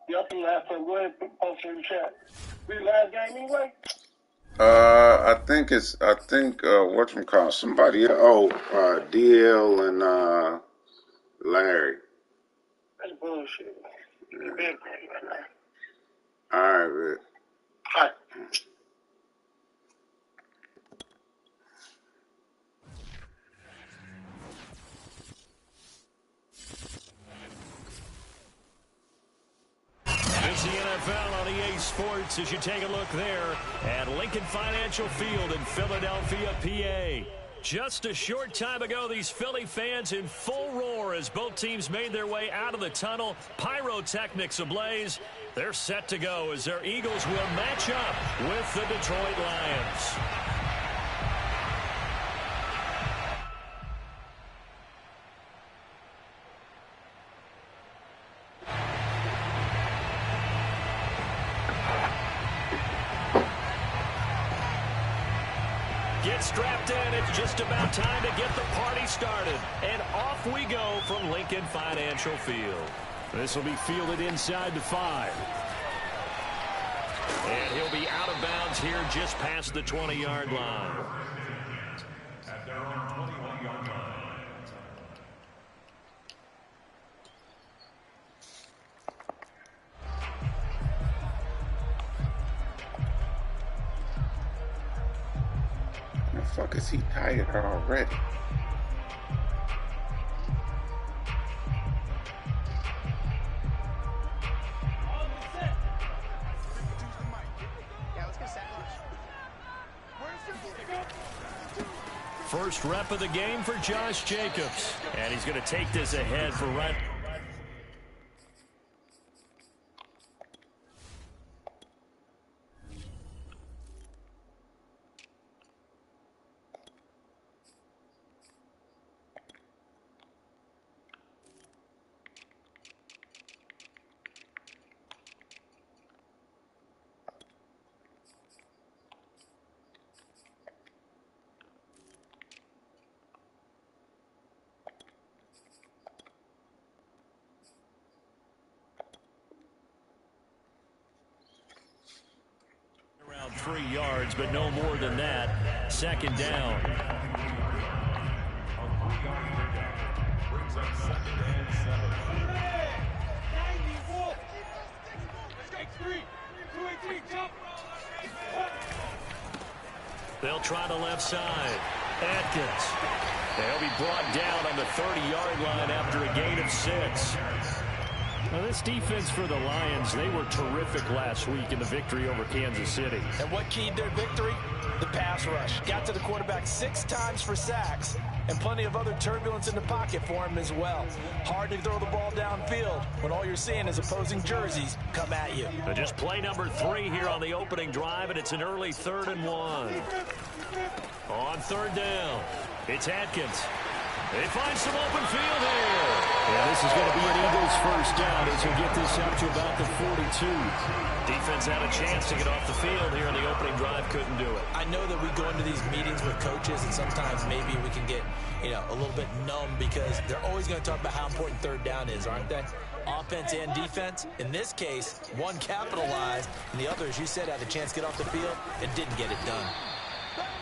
Yep, he had some. Go ahead and post in the chat. We last game anyway? I think whatchamacallit, somebody, DL and Larry. That's bullshit. You been right now. All right, man. All right. It's the NFL on EA Sports as you take a look there at Lincoln Financial Field in Philadelphia, PA. Just a short time ago, these Philly fans in full roar as both teams made their way out of the tunnel. Pyrotechnics ablaze. They're set to go as their Eagles will match up with the Detroit Lions. Get strapped in. It's just about time to get the party started. And off we go from Lincoln Financial Field. This will be fielded inside the 5. And he'll be out of bounds here just past the 20-yard line. At their own 21-yard line. The fuck is he tired already? First rep of the game for Josh Jacobs. And he's going to take this ahead for right. Around 3 yards, but no more than that. Second down. They'll try the left side. Atkins. They'll be brought down on the 30-yard line after a gain of 6. Now, this defense for the Lions, they were terrific last week in the victory over Kansas City. And what keyed their victory? The pass rush. Got to the quarterback 6 times for sacks, and plenty of other turbulence in the pocket for him as well. Hard to throw the ball downfield when all you're seeing is opposing jerseys come at you. Now just play number 3 here on the opening drive, and it's an early 3rd and 1. On 3rd down, it's Atkins. They find some open field here. Yeah, this is going to be an Eagles first down as he'll get this up to about the 42. Defense had a chance to get off the field here in the opening drive, couldn't do it. I know that we go into these meetings with coaches, and sometimes maybe we can get, a little bit numb because they're always going to talk about how important 3rd down is, aren't they? Offense and defense. In this case, one capitalized, and the other, as you said, had a chance to get off the field and didn't get it done.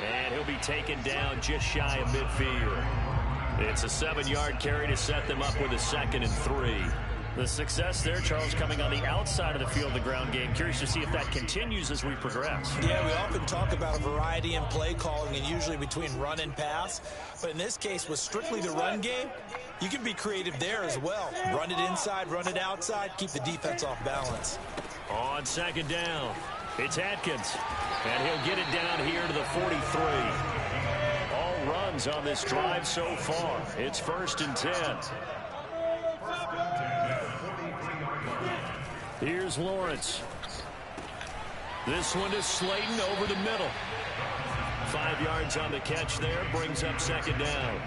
And he'll be taken down just shy of midfield. It's a 7-yard carry to set them up with a 2nd and 3. The success there, Charles, coming on the outside of the field, the ground game. Curious to see if that continues as we progress. Yeah, we often talk about a variety in play calling and usually between run and pass. But in this case, with strictly the run game, you can be creative there as well. Run it inside, run it outside, keep the defense off balance. On 2nd down, it's Atkins. And he'll get it down here to the 43. Runs on this drive so far. It's 1st and 10. Here's Lawrence. This one is Slayton over the middle. 5 yards on the catch there, brings up 2nd down.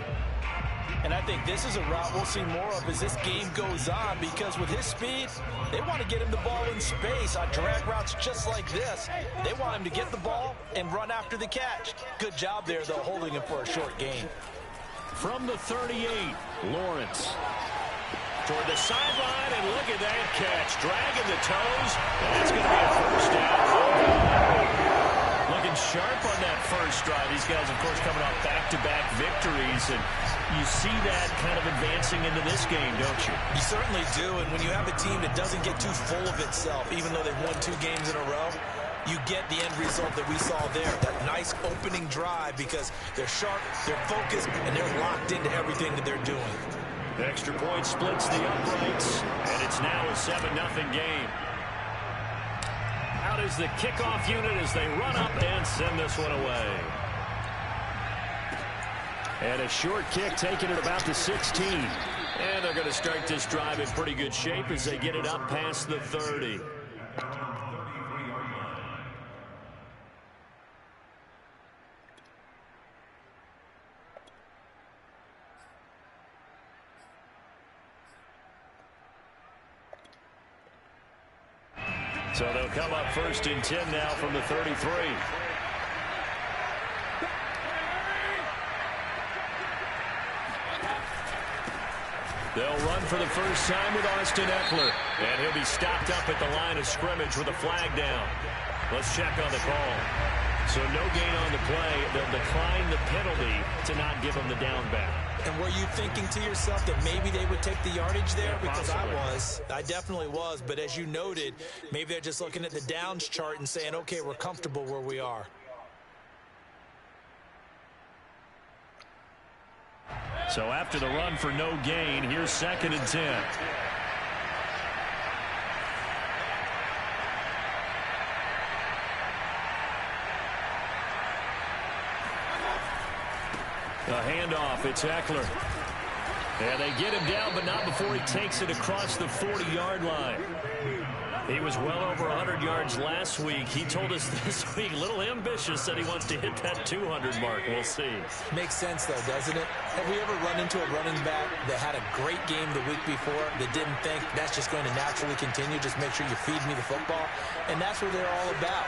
And I think this is a route we'll see more of as this game goes on, because with his speed, they want to get him the ball in space on drag routes just like this. They want him to get the ball and run after the catch. Good job there, though, holding him for a short gain. From the 38, Lawrence. toward the sideline, and look at that catch. Dragging the toes. That's going to be a first down. Looking sharp on that first drive. These guys, of course, coming off back-to-back victories, and you see that kind of advancing into this game, don't you? You certainly do, and when you have a team that doesn't get too full of itself, even though they've won 2 games in a row, you get the end result that we saw there, that nice opening drive, because they're sharp, they're focused, and they're locked into everything that they're doing. The extra point splits the uprights, and it's now a 7-0 game. Out is the kickoff unit as they run up and send this one away. And a short kick taken at about the 16. And they're going to start this drive in pretty good shape as they get it up past the 30. So they'll come up 1st and 10 now from the 33. They'll run for the first time with Austin Eckler. And he'll be stopped up at the line of scrimmage with a flag down. Let's check on the call. So no gain on the play. They'll decline the penalty to not give him the down back. And were you thinking to yourself that maybe they would take the yardage there? Yeah, because I definitely was. But as you noted, maybe they're just looking at the downs chart and saying, okay, we're comfortable where we are. So after the run for no gain, here's 2nd and 10. A handoff, it's Eckler. And they get him down, but not before he takes it across the 40-yard line. He was well over 100 yards last week. He told us this week, a little ambitious, that he wants to hit that 200 mark. We'll see. Makes sense, though, doesn't it? Have we ever run into a running back that had a great game the week before that didn't think that's just going to naturally continue? Just make sure you feed me the football. And that's what they're all about.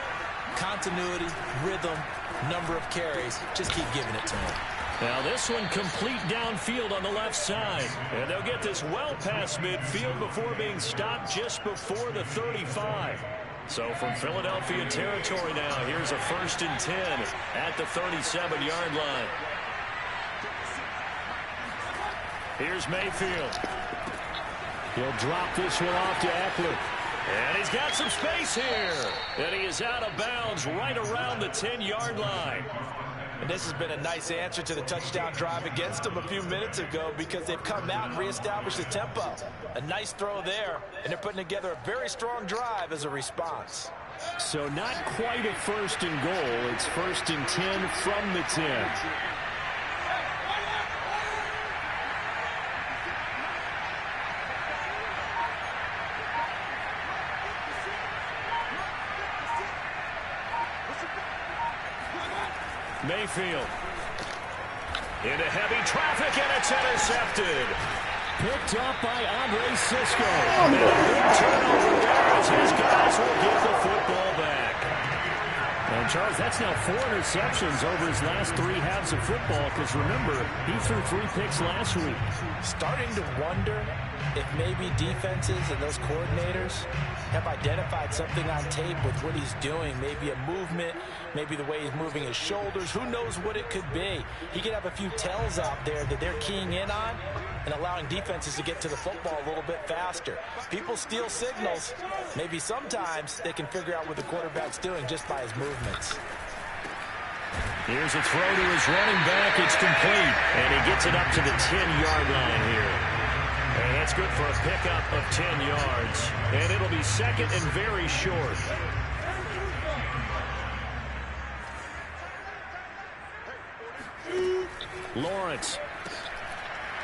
Continuity, rhythm, number of carries. Just keep giving it to him. Now this one complete downfield on the left side. And they'll get this well past midfield before being stopped just before the 35. So from Philadelphia territory now, here's a 1st and 10 at the 37-yard line. Here's Mayfield. He'll drop this one off to Eckler. And he's got some space here. And he is out of bounds right around the 10-yard line. And this has been a nice answer to the touchdown drive against them a few minutes ago, because they've come out and reestablished the tempo. A nice throw there, and they're putting together a very strong drive as a response. So not quite a 1st and goal. It's 1st and 10 from the 10. Mayfield into heavy traffic, and it's intercepted. Picked up by Andre Cisco. And a big turnover there as his guys will get the football back. And Charles, that's now 4 interceptions over his last 3 halves of football, because remember, he threw 3 picks last week. Starting to wonder if maybe defenses and those coordinators have identified something on tape with what he's doing. Maybe a movement, maybe the way he's moving his shoulders. Who knows what it could be? He could have a few tells out there that they're keying in on and allowing defenses to get to the football a little bit faster. People steal signals. Maybe sometimes they can figure out what the quarterback's doing just by his movements. Here's a throw to his running back. It's complete. And he gets it up to the 10-yard line here. And that's good for a pickup of 10 yards. And it'll be 2nd and very short. Lawrence.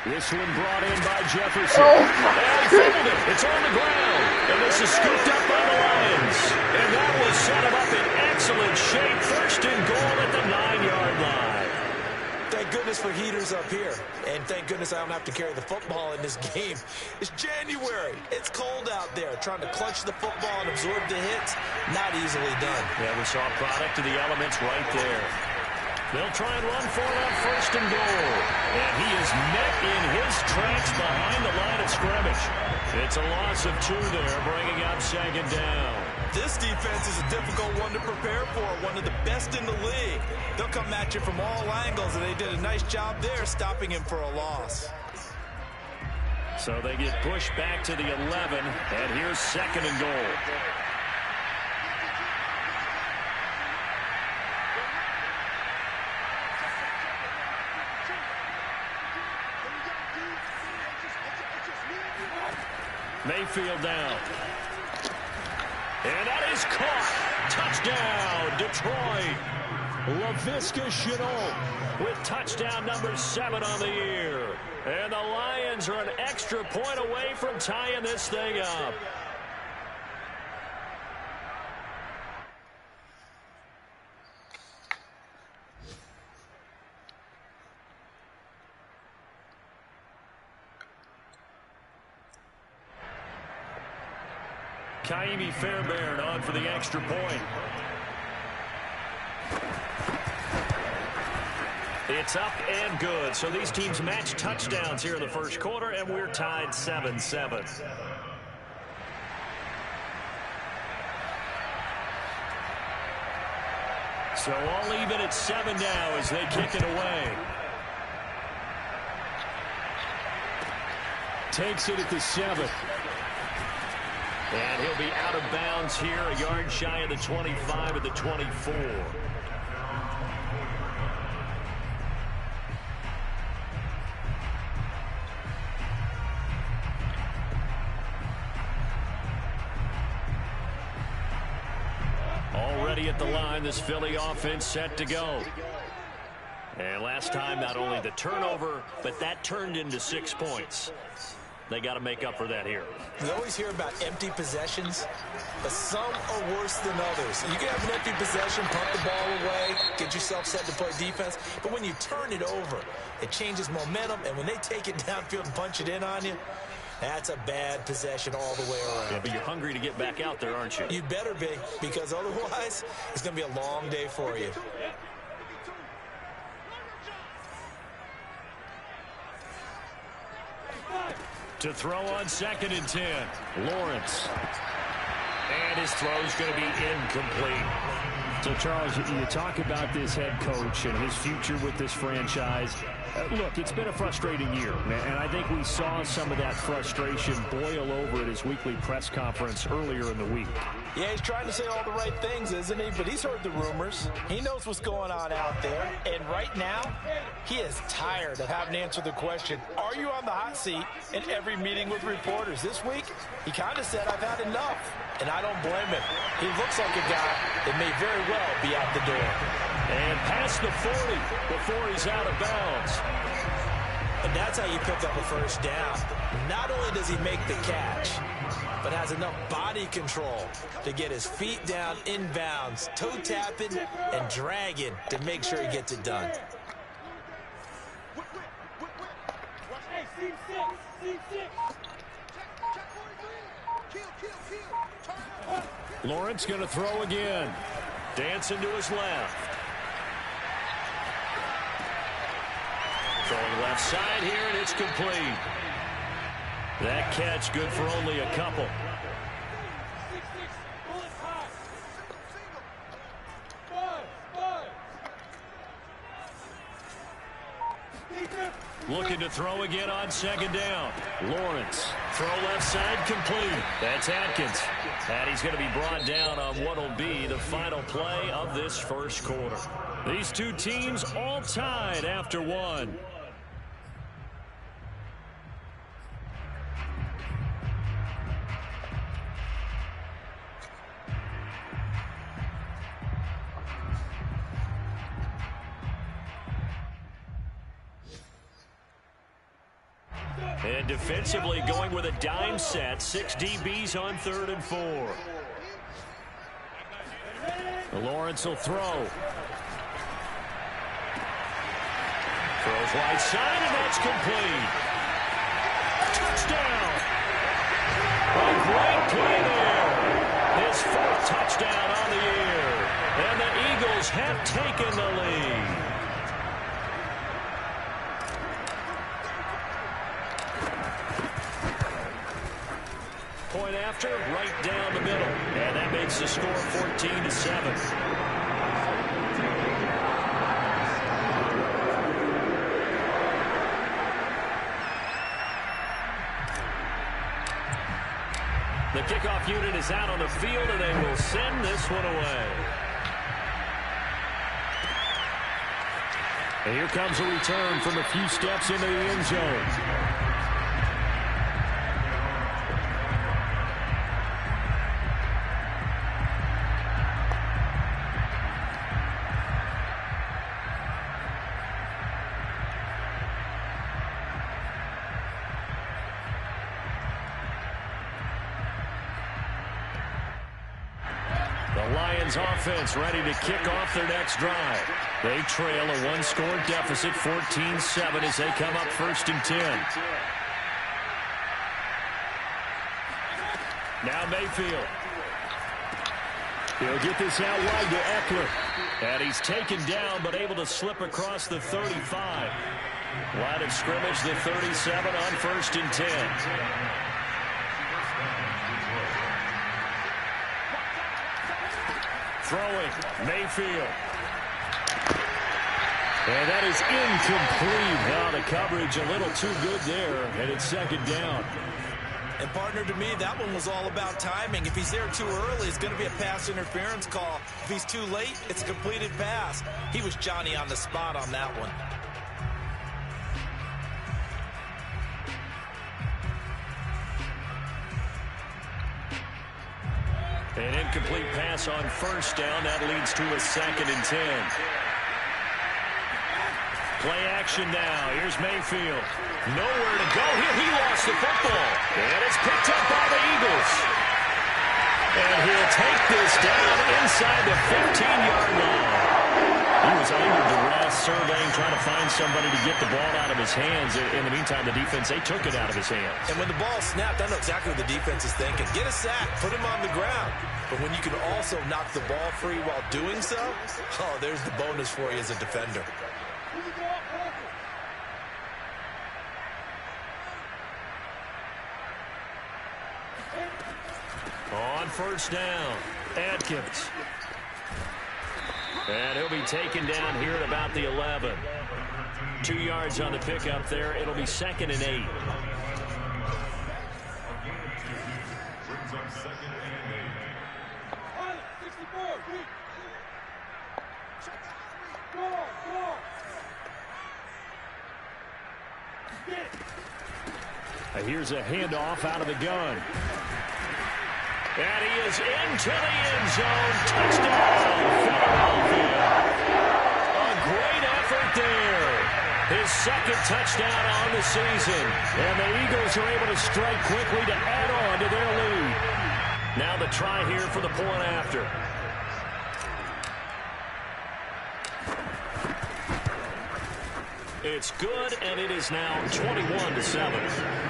This one brought in by Jefferson. And he fumbled it. It's on the ground. And this is scooped up by the Lions. And that will set him up in excellent shape. 1st and goal at the 9-yard line. Thank goodness for heaters up here. And thank goodness I don't have to carry the football in this game. It's January. It's cold out there. Trying to clutch the football and absorb the hits, not easily done. Yeah, we saw a product of the elements right there. They'll try and run for it on first and goal. And he is met in his tracks behind the line of scrimmage. It's a loss of 2 there, bringing up second down. This defense is a difficult one to prepare for, one of the best in the league. They'll come at you from all angles, and they did a nice job there stopping him for a loss. So they get pushed back to the 11, and here's second and goal. Mayfield down. And that is caught. Touchdown, Detroit. Laviska Shenault with touchdown number 7 on the year. And the Lions are an extra point away from tying this thing up. Kaimi Fairbairn on for the extra point. It's up and good. So these teams match touchdowns here in the first quarter, and we're tied 7-7. So all even at 7 now as they kick it away. Takes it at the 7. And he'll be out of bounds here, a yard shy of the 25 at the 24. Already at the line, this Philly offense set to go. And last time, not only the turnover, but that turned into 6 points. They got to make up for that here. We always hear about empty possessions, but some are worse than others. You can have an empty possession, pump the ball away, get yourself set to play defense, but when you turn it over, it changes momentum, and when they take it downfield and punch it in on you, that's a bad possession all the way around. Yeah, but you're hungry to get back out there, aren't you? You better be, because otherwise, it's going to be a long day for you. To throw on 2nd and 10, Lawrence. And his throw's going to be incomplete. So, Charles, you talk about this head coach and his future with this franchise. Look, it's been a frustrating year, and I think we saw some of that frustration boil over at his weekly press conference earlier in the week. Yeah, he's trying to say all the right things, isn't he? But he's heard the rumors. He knows what's going on out there. And right now, he is tired of having to answer the question, are you on the hot seat in every meeting with reporters? This week, he kind of said, I've had enough. And I don't blame him. He looks like a guy that may very well be out the door. And past the 40 before he's out of bounds. And that's how you pick up a first down. Not only does he make the catch, but has enough body control to get his feet down inbounds, toe tapping and dragging to make sure he gets it done. Lawrence going to throw again. Dancing to his left. Throwing left side here, and it's complete. That catch good for only a couple. Looking to throw again on 2nd down. Lawrence. Throw left side complete. That's Atkins. And he's going to be brought down on what will be the final play of this first quarter. These two teams all tied after 1. And defensively going with a dime set. 6 DBs on 3rd and 4. Lawrence will throw. Throws right side, and that's complete. Touchdown. A great play there. His 4th touchdown on the year. And the Eagles have taken the lead. after, right down the middle. And that makes the score 14-7. The kickoff unit is out on the field, and they will send this one away. And here comes a return from a few steps into the end zone. The Lions offense ready to kick off their next drive. They trail a one-score deficit, 14-7, as they come up 1st and 10. Now Mayfield. He'll get this out wide to Eckler. And he's taken down, but able to slip across the 35. Line of scrimmage, the 37 on 1st and 10. Throwing, Mayfield. And that is incomplete. Now the coverage a little too good there, and it's 2nd down. And partner, to me, that one was all about timing. If he's there too early, it's going to be a pass interference call. If he's too late, it's a completed pass. He was Johnny on the spot on that one. An incomplete pass on 1st down. That leads to a 2nd and 10. Play action now. Here's Mayfield. Nowhere to go here. He lost the football. And it's picked up by the Eagles. And he'll take this down inside the 15-yard line. He was under duress, surveying, trying to find somebody to get the ball out of his hands. In the meantime, the defense, they took it out of his hands. And when the ball snapped, I know exactly what the defense is thinking. Get a sack, put him on the ground. But when you can also knock the ball free while doing so, oh, there's the bonus for you as a defender. On 1st down, Atkins. And he'll be taken down here at about the 11. 2 yards on the pickup there. It'll be 2nd and 8. Here's a handoff out of the gun. And he is into the end zone. Touchdown, Philadelphia. A great effort there. His 2nd touchdown on the season. And the Eagles are able to strike quickly to add on to their lead. Now the try here for the point after. It's good, and it is now 21-7.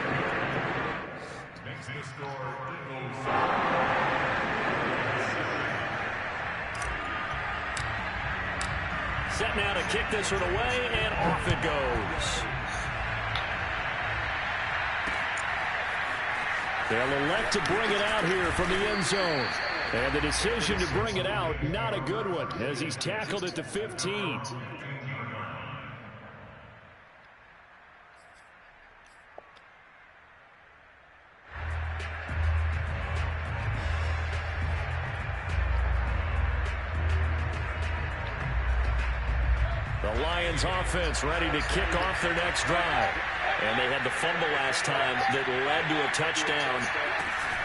Set now to kick this one away, and off it goes. They'll elect to bring it out here from the end zone. And the decision to bring it out, not a good one, as he's tackled at the 15. The Lions offense ready to kick off their next drive. And they had the fumble last time that led to a touchdown.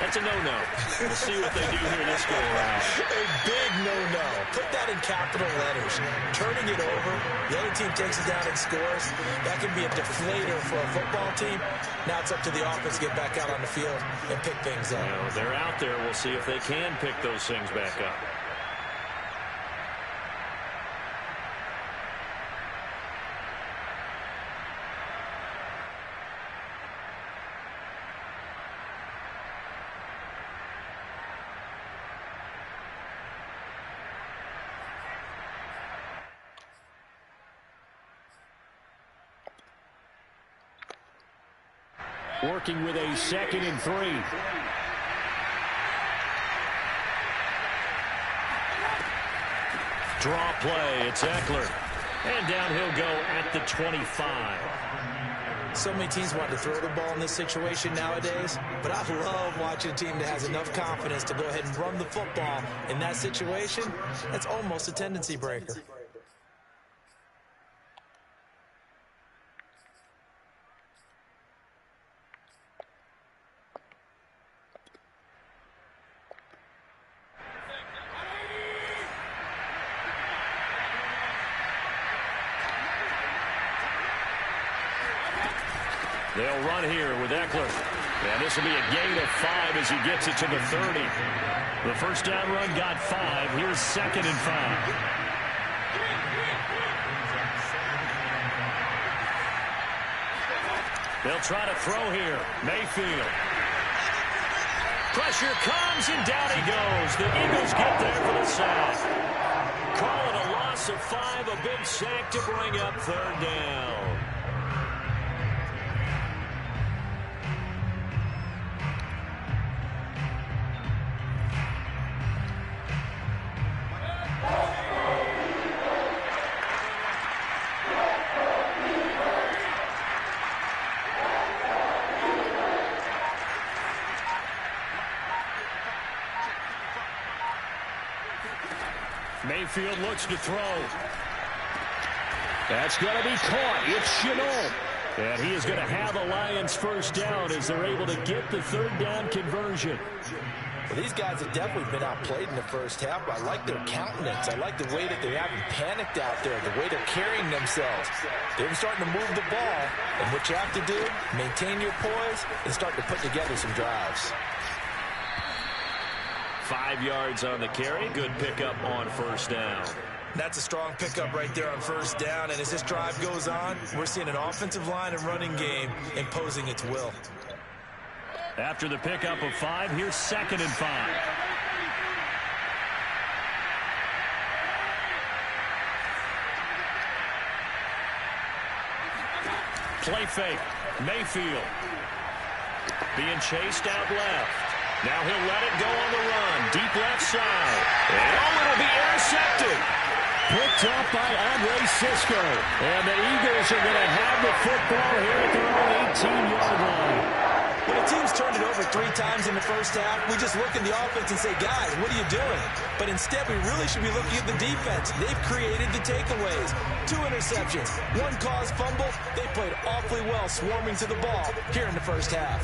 That's a no-no. We'll see what they do here this go-around. A big no-no. Put that in capital letters. Turning it over, the other team takes it down and scores. That can be a deflator for a football team. Now it's up to the offense to get back out on the field and pick things up. You know, they're out there. We'll see if they can pick those things back up. Working with a 2nd and 3. Draw play. It's Eckler. And down he'll go at the 25. So many teams want to throw the ball in this situation nowadays, but I love watching a team that has enough confidence to go ahead and run the football in that situation. That's almost a tendency breaker. They'll run here with Eckler. And this will be a gain of 5 as he gets it to the 30. The first down run got 5. Here's 2nd and 5. They'll try to throw here. Mayfield. Pressure comes, and down he goes. The Eagles get there for the sack. Call it a loss of 5, a big sack to bring up 3rd down. Mayfield looks to throw. That's going to be caught. It's Chenault. And he is going to have the Lions first down as they're able to get the 3rd down conversion. Well, these guys have definitely been outplayed in the first half. I like their countenance. I like the way that they haven't panicked out there, the way they're carrying themselves. They're starting to move the ball. And what you have to do, maintain your poise and start to put together some drives. 5 yards on the carry. Good pickup on first down. That's a strong pickup right there on first down. And as this drive goes on, we're seeing an offensive line and running game imposing its will. After the pickup of 5, here's 2nd and 5. Play fake. Mayfield. Being chased out left. Now he'll let it go on the run. Deep left side. And it'll be intercepted. Picked up by Andre Cisco. And the Eagles are going to have the football here at their own 18-yard line. When a team's turned it over 3 times in the first half, we just look at the offense and say, guys, what are you doing? But instead, we really should be looking at the defense. They've created the takeaways. 2 interceptions, 1 caused fumble. They played awfully well swarming to the ball here in the first half.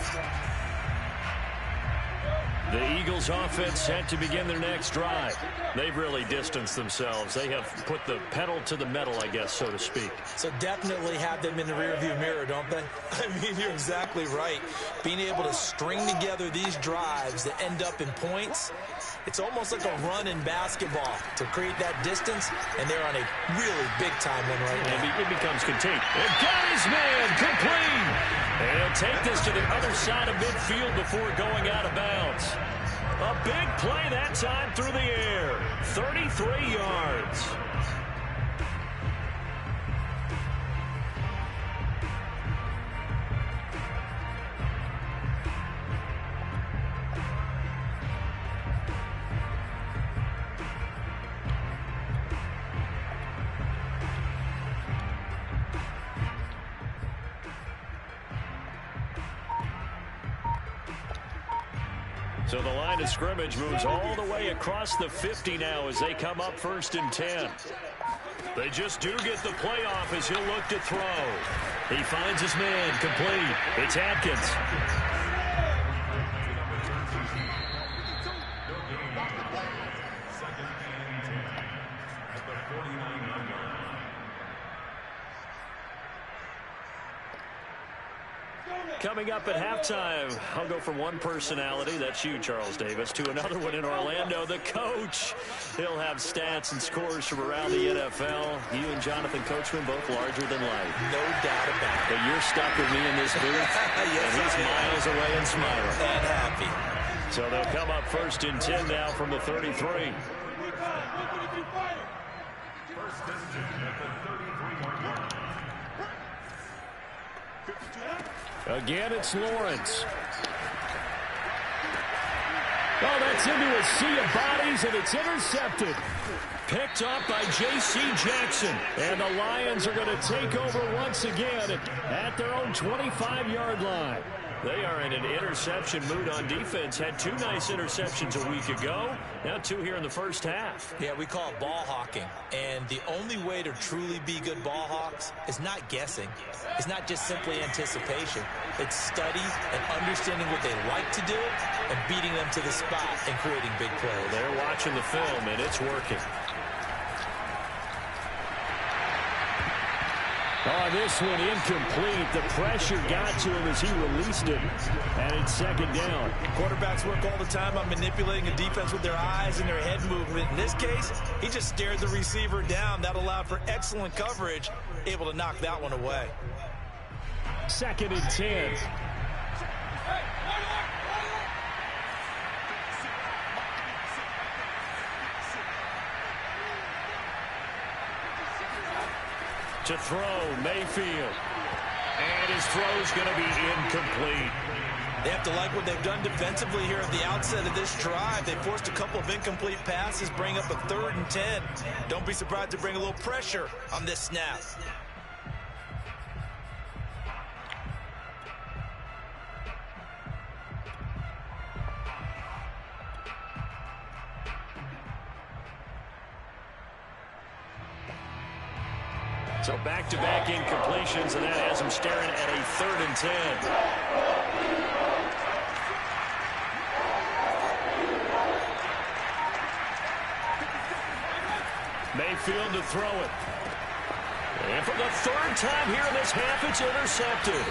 The Eagles offense set to begin their next drive. They've really distanced themselves. They have put the pedal to the metal, I guess, so to speak. So definitely have them in the rearview mirror, don't they? I mean, you're exactly right. Being able to string together these drives that end up in points, it's almost like a run in basketball to create that distance, and they're on a really big-time one right now. It becomes contained. And got his man complete. And he'll take this to the other side of midfield before going out of bounds. A big play that time through the air. 33 yards. So the line of scrimmage moves all the way across the 50 now as they come up 1st and 10. They just do get the playoff as he'll look to throw. He finds his man complete. It's Atkins. Coming up at halftime, I'll go from one personality, that's you, Charles Davis, to another one in Orlando, the coach. He'll have stats and scores from around the NFL. You and Jonathan Coachman both larger than life. No doubt about it. But you're stuck with me in this booth, yes, and he's miles away and smiling. And happy. So they'll come up 1st and 10 now from the 33. Again, it's Lawrence. Oh, that's into a sea of bodies, and it's intercepted. Picked off by J.C. Jackson. And the Lions are going to take over once again at their own 25-yard line. They are in an interception mood on defense. Had 2 nice interceptions a week ago. Now 2 here in the first half. Yeah, we call it ball hawking. And the only way to truly be good ball hawks is not guessing. It's not just simply anticipation. It's study and understanding what they like to do and beating them to the spot and creating big plays. They're watching the film, and it's working. Oh, this one incomplete. The pressure got to him as he released it. And it's second down. Quarterbacks work all the time on manipulating a defense with their eyes and their head movement. In this case, he just stared the receiver down. That allowed for excellent coverage, able to knock that one away. Second and 10. To throw, Mayfield. And his throw's going to be incomplete. They have to like what they've done defensively here at the outset of this drive. They forced a couple of incomplete passes, bring up a 3rd and 10. Don't be surprised to bring a little pressure on this snap. So back-to-back incompletions, and that has him staring at a 3rd and 10. Mayfield to throw it. And for the 3rd time here in this half, it's intercepted.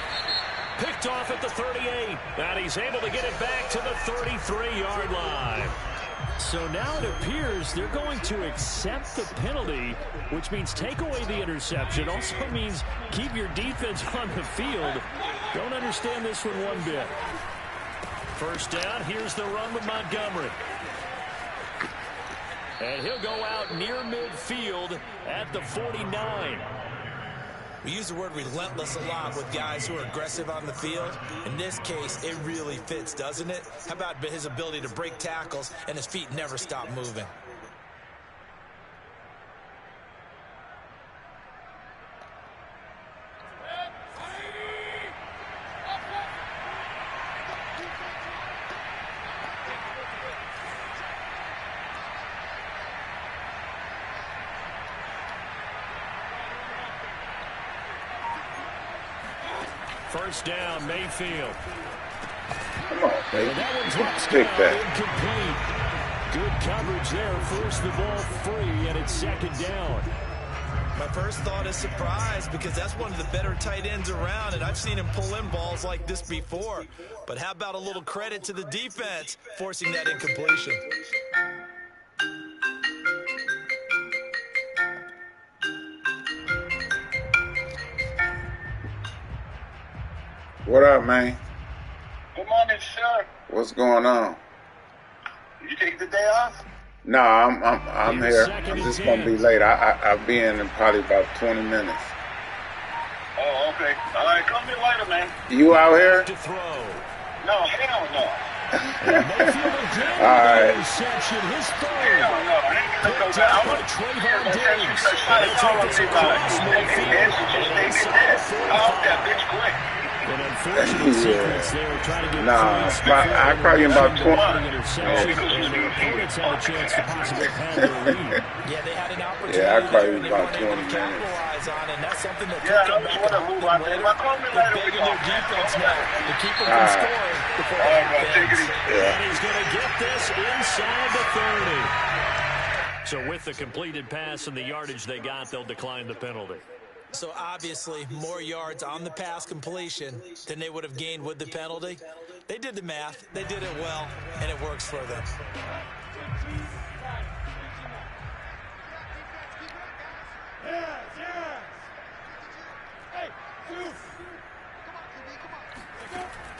Picked off at the 38. And he's able to get it back to the 33-yard line. So now it appears they're going to accept the penalty, which means take away the interception. Also means keep your defense on the field. Don't understand this one bit. First down, here's the run with Montgomery. And he'll go out near midfield at the 49. We use the word relentless a lot with guys who are aggressive on the field. In this case, it really fits, doesn't it? How about his ability to break tackles and his feet never stop moving? First down, Mayfield. Come on, baby. And that one's dropped Take down, that. incomplete. Good coverage there. Forced the ball free, and it's second down. My first thought is surprise because that's one of the better tight ends around, and I've seen him pull in balls like this before. But how about a little credit to the defense forcing that incompletion? What up, man? Good morning, sir. What's going on? You take the day off? No, I'm here. I'm just gonna be late. I'll be in probably about 20 minutes. Oh, okay. All right, call me later, man. You out here? To throw. No, hell no. Mayfield again. All right. Interception, his third. Hell no. I ain't gonna go down. I'm gonna Trayvon Diggs. An unfortunate sequence there, trying to get points. I'll call you in about 20. Interception, and their opponents had a chance to possibly have their lead. Yeah, they had an opportunity. Yeah, I'll call you they about weren't 20 able to minutes. capitalize on, and that's something that Yeah, took I them just back want to and move helped out them there. later. Call me They're later. begging their defense now to keep them from All right. scoring before All right, the bro. Take it offense. easy. And he's going to get this inside the 30. So with the completed pass and the yardage they got, they'll decline the penalty. So obviously more yards on the pass completion than they would have gained with the penalty. They did the math. They did it well, and it works for them.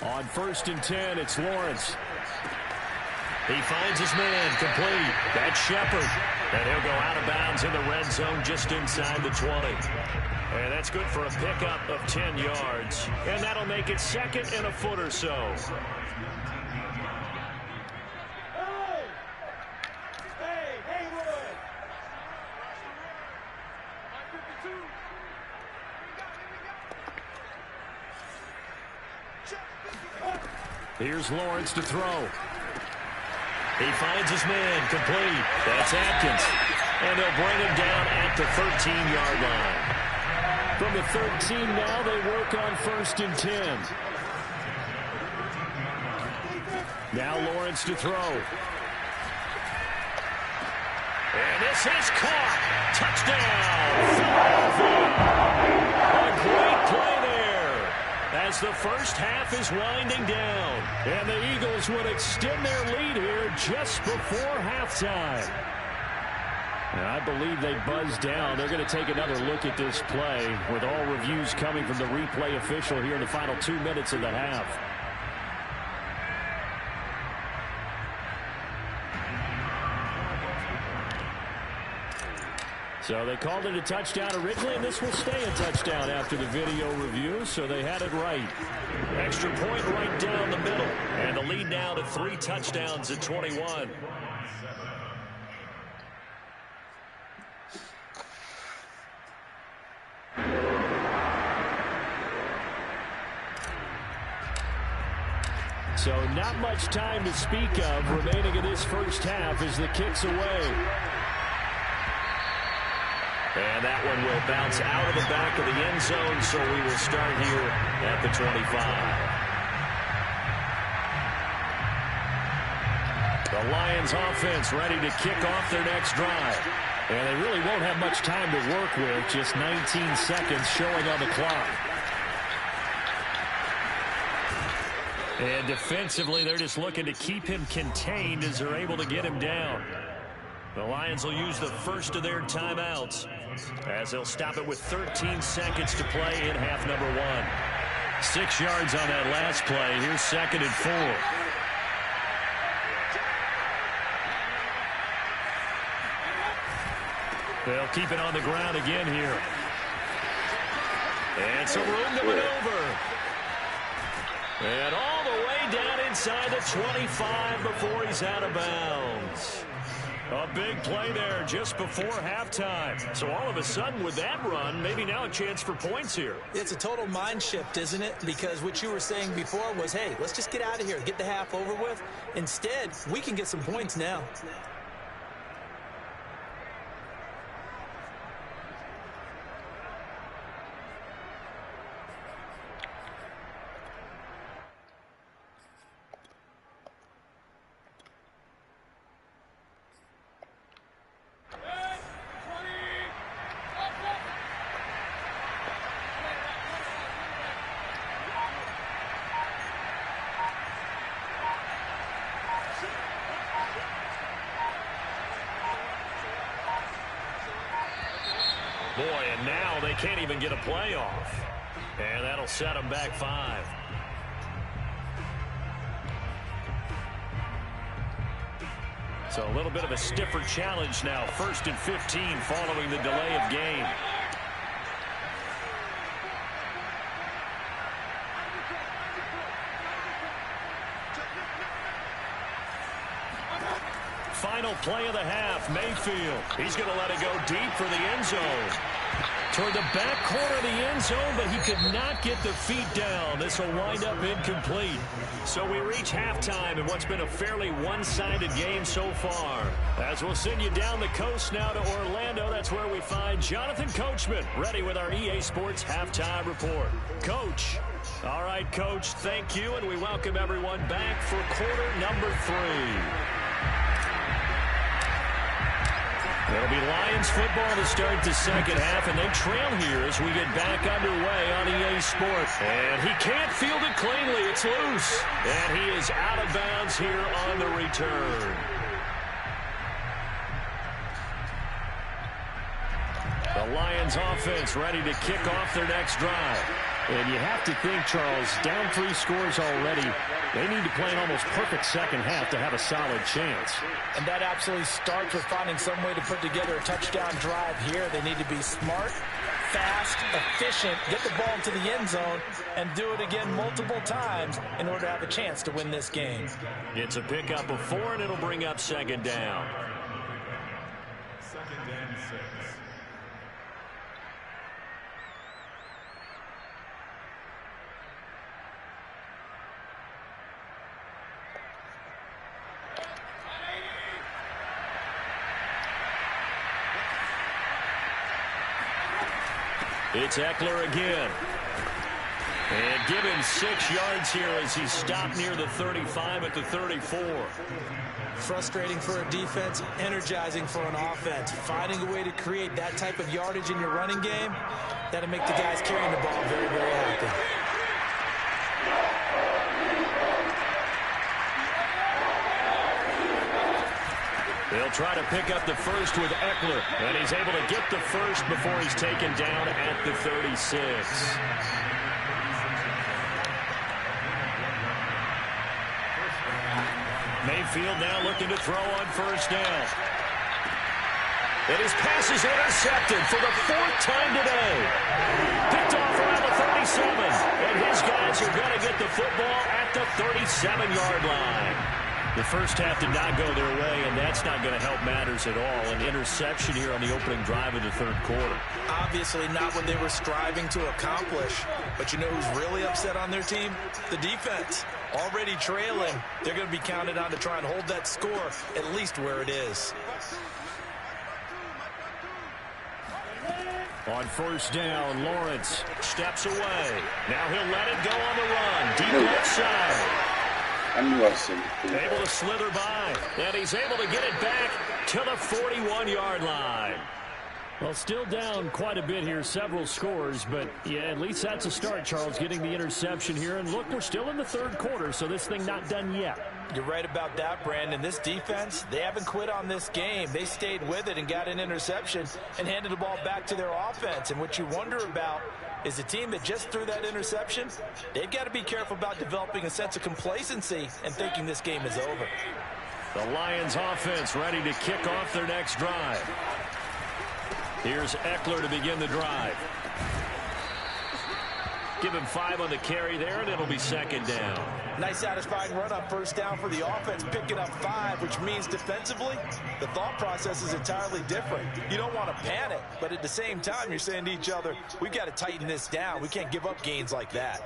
On 1st and 10, it's Lawrence. He finds his man complete. That's Shepard. And he'll go out of bounds in the red zone just inside the 20. And that's good for a pickup of 10 yards. And that'll make it second and a foot or so. Here's Lawrence to throw. He finds his man, complete. That's Atkins. And they'll bring him down at the 13-yard line. From the 13 now, they work on 1st and 10. Now Lawrence to throw. And this is caught. Touchdown, Philadelphia. A great play there as the first half is winding down. And the Eagles would extend their lead here just before halftime. And I believe they buzzed down. They're going to take another look at this play with all reviews coming from the replay official here in the final 2 minutes of the half. So they called it a touchdown originally, and this will stay a touchdown after the video review, so they had it right. Extra point right down the middle, and the lead now to 3 touchdowns at 21. So not much time to speak of remaining in this first half as the kick's away. And that one will bounce out of the back of the end zone, so we will start here at the 25. The Lions offense ready to kick off their next drive. And they really won't have much time to work with, just 19 seconds showing on the clock. And defensively, they're just looking to keep him contained as they're able to get him down. The Lions will use the first of their timeouts as they'll stop it with 13 seconds to play in half number 1. 6 yards on that last play. Here's 2nd and 4. They'll keep it on the ground again here. And some room to maneuver. And all the way down inside the 25 before he's out of bounds. A big play there just before halftime. So all of a sudden with that run, maybe now a chance for points here. It's a total mind shift, isn't it? Because what you were saying before was, hey, let's just get out of here, get the half over with. Instead, we can get some points now. Boy, and now they can't even get a play off. And that'll set them back 5. So a little bit of a stiffer challenge now. 1st and 15 following the delay of game. Final play of the half, Mayfield. He's going to let it go deep for the end zone. Toward the back corner of the end zone, but he could not get the feet down. This will wind up incomplete. So we reach halftime in what's been a fairly one-sided game so far. As we'll send you down the coast now to Orlando, that's where we find Jonathan Coachman, ready with our EA Sports Halftime Report. Coach. All right, Coach, thank you, and we welcome everyone back for quarter number 3. It'll be Lions football to start the second half, and they trail here as we get back underway on EA Sports. And he can't field it cleanly. It's loose. And he is out of bounds here on the return. The Lions offense ready to kick off their next drive. And you have to think, Charles, down 3 scores already. They need to play an almost perfect second half to have a solid chance. And that absolutely starts with finding some way to put together a touchdown drive here. They need to be smart, fast, efficient, get the ball into the end zone, and do it again multiple times in order to have a chance to win this game. It's a pickup of 4, and it'll bring up 2nd down. It's Eckler again. And give him 6 yards here as he stopped near the 35 at the 34. Frustrating for a defense, energizing for an offense. Finding a way to create that type of yardage in your running game, that'll make the guys carrying the ball very, very happy. They'll try to pick up the first with Eckler, and he's able to get the first before he's taken down at the 36. Mayfield now looking to throw on first down. And his pass is intercepted for the 4th time today. Picked off around the 37. And his guys are going to get the football at the 37-yard line. The first half did not go their way, and that's not going to help matters at all. An interception here on the opening drive of the 3rd quarter. Obviously not what they were striving to accomplish. But you know who's really upset on their team? The defense. Already trailing. They're going to be counted on to try and hold that score at least where it is. On first down, Lawrence steps away. Now he'll let it go on the run. Deep left side. I knew I should. Able to slither by. And he's able to get it back to the 41-yard line. Well, still down quite a bit here, several scores, but yeah, at least that's a start, Charles, getting the interception here. And look, we're still in the 3rd quarter, so this thing not done yet. You're right about that, Brandon. This defense, they haven't quit on this game. They stayed with it and got an interception and handed the ball back to their offense. And what you wonder about is the team that just threw that interception, they've got to be careful about developing a sense of complacency and thinking this game is over. The Lions offense ready to kick off their next drive. Here's Eckler to begin the drive. Give him 5 on the carry there, and it'll be 2nd down. Nice satisfying run on first down for the offense, picking up 5, which means defensively, the thought process is entirely different. You don't want to panic, but at the same time, you're saying to each other, we've got to tighten this down. We can't give up gains like that.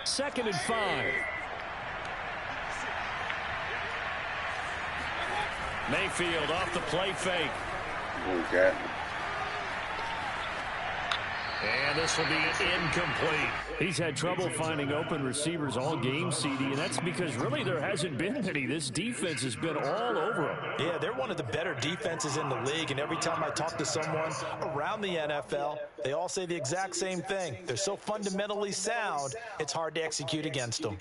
2nd and 5. Mayfield off the play fake. Okay. And this will be incomplete. He's had trouble finding open receivers all game, CD, and that's because really there hasn't been any. This defense has been all over him. Yeah, they're one of the better defenses in the league, and every time I talk to someone around the NFL, they all say the exact same thing. They're so fundamentally sound, it's hard to execute against them.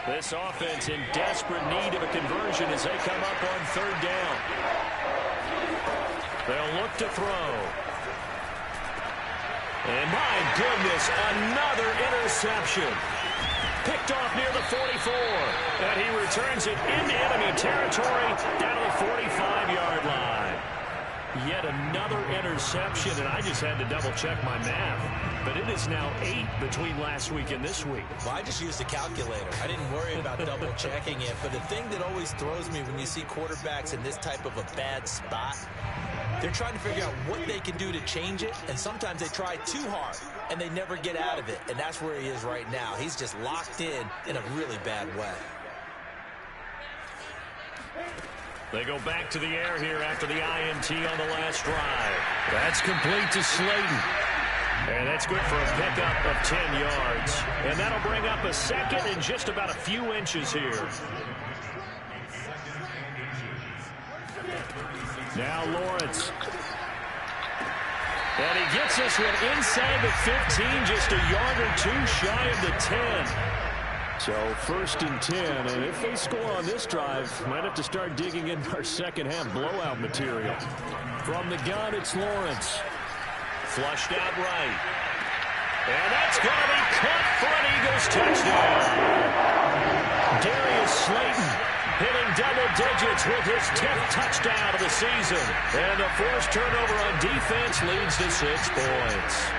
This offense in desperate need of a conversion as they come up on 3rd down. They'll look to throw. And my goodness, another interception. Picked off near the 44. And he returns it into enemy territory down to the 45-yard line. Yet another interception, and I just had to double-check my math. But it is now 8 between last week and this week. Well, I just used a calculator. I didn't worry about double-checking it. But the thing that always throws me when you see quarterbacks in this type of a bad spot, they're trying to figure out what they can do to change it, and sometimes they try too hard, and they never get out of it. And that's where he is right now. He's just locked in a really bad way. They go back to the air here after the INT on the last drive. That's complete to Slayton. And that's good for a pickup of 10 yards. And that'll bring up a 2nd and just about a few inches here. Now Lawrence. And he gets this one inside the 15, just a yard or 2 shy of the 10. So 1st and 10, and if they score on this drive, might have to start digging in our second half blowout material. From the gun, it's Lawrence. Flushed out right. And that's going to be caught for an Eagles touchdown. Darius Slayton hitting double digits with his 10th touchdown of the season. And the forced turnover on defense leads to 6 points.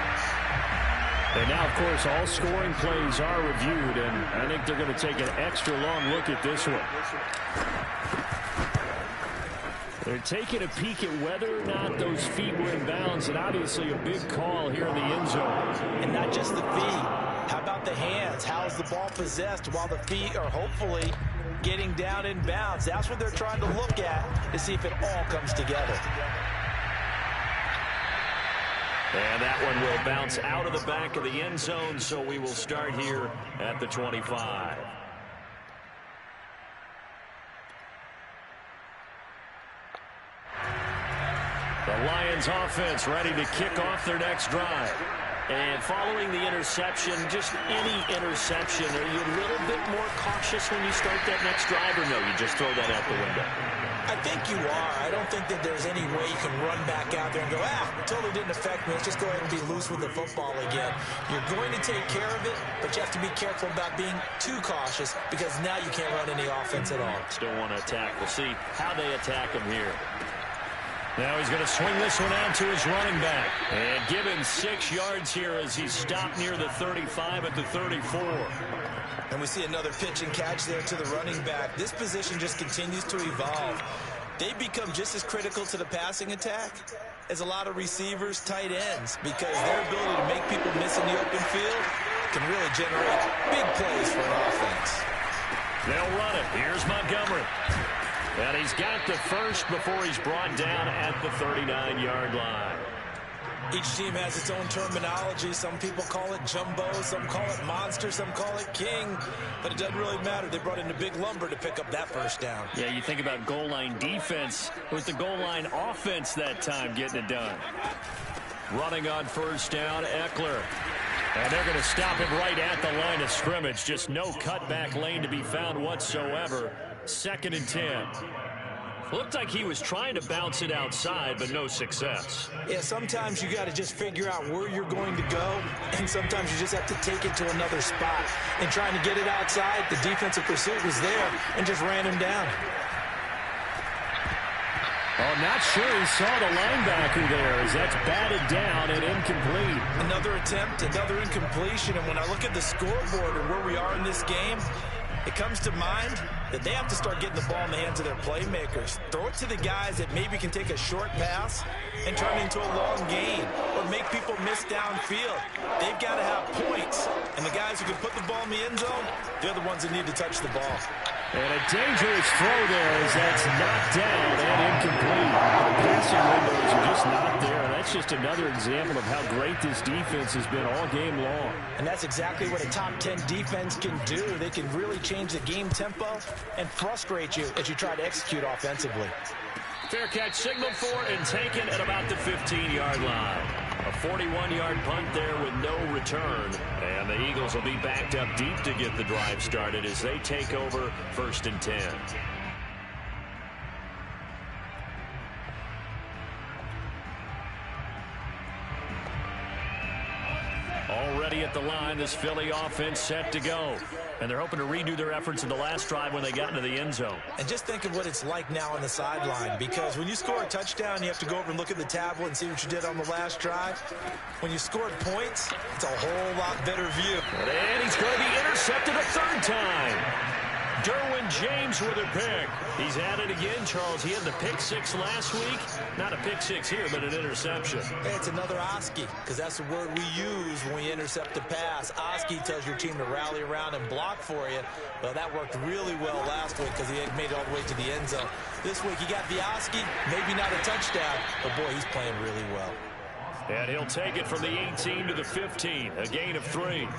And now, of course, all scoring plays are reviewed, and I think they're going to take an extra long look at this one. They're taking a peek at whether or not those feet were in bounds, and obviously a big call here in the end zone. And not just the feet. How about the hands? How's the ball possessed while the feet are hopefully getting down in bounds? That's what they're trying to look at to see if it all comes together. And that one will bounce out of the back of the end zone, so we will start here at the 25. The Lions offense ready to kick off their next drive. And following the interception, just any interception, are you a little bit more cautious when you start that next drive, or no, you just throw that out the window? I think you are. I don't think that there's any way you can run back out there and go, it totally didn't affect me. Let's just go ahead and be loose with the football again. You're going to take care of it, but you have to be careful about being too cautious because now you can't run any offense at all. Still want to attack. We'll see how they attack him here. Now he's going to swing this one out to his running back. And give him 6 yards here as he stopped near the 35 at the 34. And we see another pitch and catch there to the running back. This position just continues to evolve. They become just as critical to the passing attack as a lot of receivers, tight ends, because their ability to make people miss in the open field can really generate big plays for an offense. They'll run it. Here's Montgomery. And he's got the first before he's brought down at the 39-yard line. Each team has its own terminology. Some people call it jumbo, some call it monster, some call it king. But it doesn't really matter. They brought in a big lumber to pick up that first down. Yeah, you think about goal line defense with the goal line offense that time getting it done. Running on first down, Eckler. And they're going to stop him right at the line of scrimmage. Just no cutback lane to be found whatsoever. 2nd and 10. Looked like he was trying to bounce it outside, but no success. Yeah, sometimes you got to just figure out where you're going to go, and sometimes you just have to take it to another spot. And trying to get it outside, the defensive pursuit was there and just ran him down. Oh, not sure he saw the linebacker there as that's batted down and incomplete. Another attempt, another incompletion, and when I look at the scoreboard and where we are in this game, it comes to mind that they have to start getting the ball in the hands of their playmakers. Throw it to the guys that maybe can take a short pass and turn it into a long gain or make people miss downfield. They've got to have points. And the guys who can put the ball in the end zone, they're the ones that need to touch the ball. And a dangerous throw there as that's knocked down and incomplete. The passing windows are just not there. And that's just another example of how great this defense has been all game long. And that's exactly what a top 10 defense can do. They can really change the game tempo and frustrate you as you try to execute offensively. Fair catch signaled for and taken at about the 15-yard line. A 41-yard punt there with no return. And the Eagles will be backed up deep to get the drive started as they take over 1st and 10. Already at the line, this Philly offense set to go. And they're hoping to redo their efforts in the last drive when they got into the end zone. And just think of what it's like now on the sideline, because when you score a touchdown, you have to go over and look at the tablet and see what you did on the last drive. When you scored points, it's a whole lot better view. And he's going to be intercepted a 3rd time. Derwin James with a pick. He's at it again, Charles. He had the pick 6 last week. Not a pick 6 here, but an interception. Hey, it's another Oski, because that's the word we use when we intercept a pass. Oski tells your team to rally around and block for you. Well, that worked really well last week because he had made it all the way to the end zone. This week he got the Oski, maybe not a touchdown, but boy, he's playing really well. And he'll take it from the 18 to the 15, a gain of 3.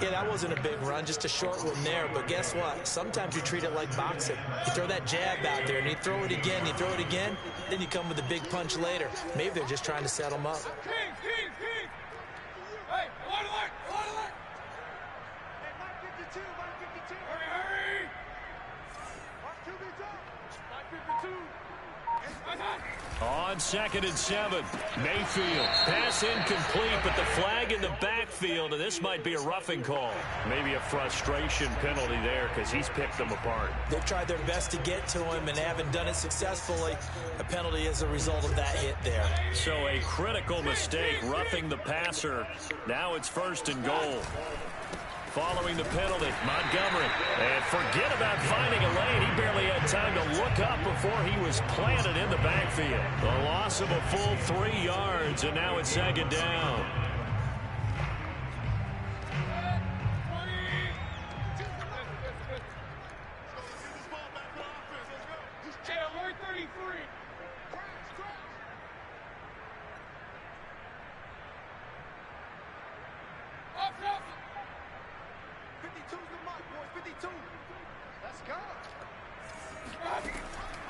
Yeah, that wasn't a big run, just a short one there. But guess what? Sometimes you treat it like boxing. You throw that jab out there, and you throw it again, then you come with a big punch later. Maybe they're just trying to set them up. Hey, hurry! Hurry! On 2nd and 7, Mayfield. Pass incomplete, but the flag in the backfield, and this might be a roughing call. Maybe a frustration penalty there because he's picked them apart. They've tried their best to get to him and haven't done it successfully. A penalty is a result of that hit there. So a critical mistake, roughing the passer. Now it's 1st and goal. Following the penalty, Montgomery. And forget about finding a lane. He barely had time to look up before he was planted in the backfield. The loss of a full 3 yards, and now it's 2nd down.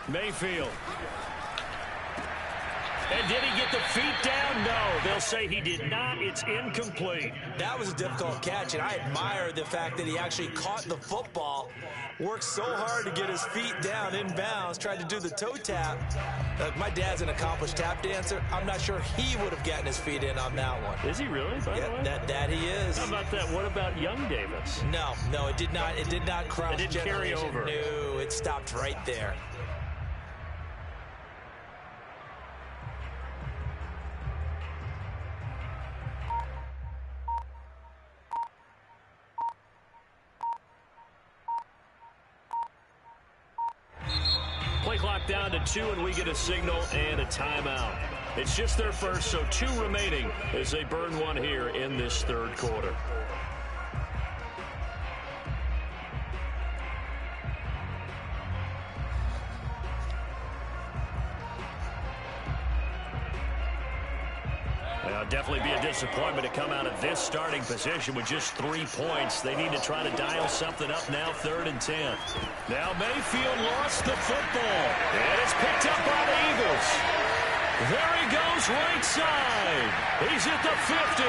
Mayfield. And did he get the feet down? No, they'll say he did not. It's incomplete. That was a difficult catch, and I admire the fact that he actually caught the football, worked so hard to get his feet down inbounds, tried to do the toe tap. Look, my dad's an accomplished tap dancer. I'm not sure he would have gotten his feet in on that one. Is he really, by the way? That he is. How about that? What about young Davis? No, it did not. It did not cross. It didn't carry over. No, it stopped right there. Play clock down to 2, and we get a signal and a timeout. It's just their first, so 2 remaining as they burn one here in this third quarter. Definitely be a disappointment to come out of this starting position with just 3 points. They need to try to dial something up now, 3rd and 10. Now Mayfield lost the football, and it's picked up by the Eagles. There he goes, right side. He's at the 50.